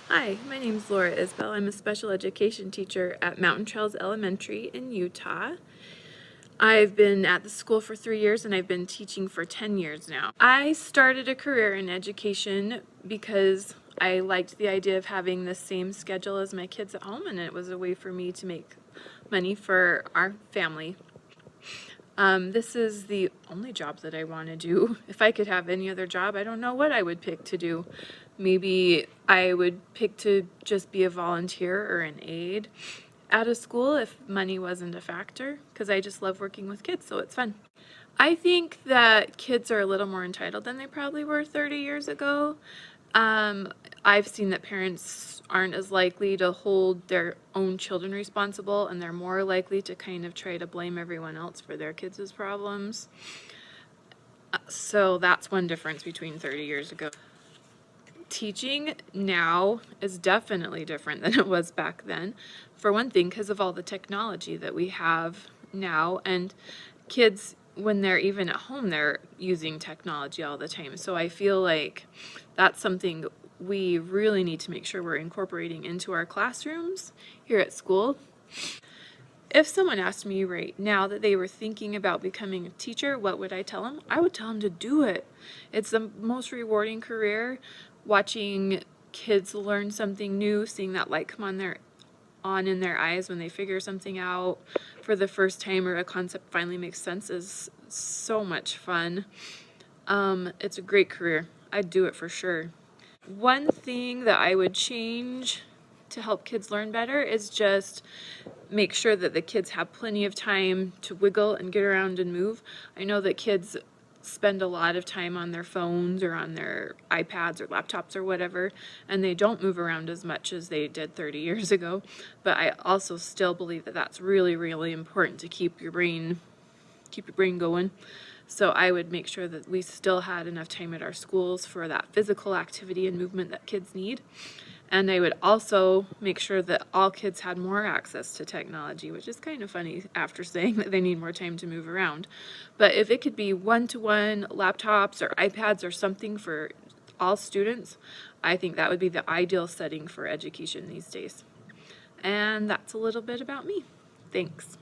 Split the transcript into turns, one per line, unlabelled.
Hi, my name is Lora Isbell. I'm a special education teacher at Mountain Trails Elementary in Utah. I've been at the school for 3 years and I've been teaching for 10 years now. I started a career in education because I liked the idea of having the same schedule as my kids at home, and it was a way for me to make money for our family. This is the only job that I want to do. If I could have any other job, I don't know what I would pick to do. Maybe I would pick to just be a volunteer or an aide at a school if money wasn't a factor, because I just love working with kids, so it's fun. I think that kids are a little more entitled than they probably were 30 years ago. I've seen that parents aren't as likely to hold their own children responsible, and they're more likely to kind of try to blame everyone else for their kids' problems. So that's one difference between 30 years ago. Teaching now is definitely different than it was back then. For one thing, because of all the technology that we have now, and kids, when they're even at home, they're using technology all the time. So I feel like that's something we really need to make sure we're incorporating into our classrooms here at school. If someone asked me right now that they were thinking about becoming a teacher, what would I tell them? I would tell them to do it. It's the most rewarding career. Watching kids learn something new, seeing that light come on in their eyes when they figure something out for the first time, or a concept finally makes sense, is so much fun. It's a great career. I'd do it for sure. One thing that I would change to help kids learn better is just make sure that the kids have plenty of time to wiggle and get around and move. I know that kids spend a lot of time on their phones or on their iPads or laptops or whatever, and they don't move around as much as they did 30 years ago. But I also still believe that that's really, really important to keep your brain going. So I would make sure that we still had enough time at our schools for that physical activity and movement that kids need. And I would also make sure that all kids had more access to technology, which is kind of funny after saying that they need more time to move around. But if it could be one-to-one laptops or iPads or something for all students, I think that would be the ideal setting for education these days. And that's a little bit about me. Thanks.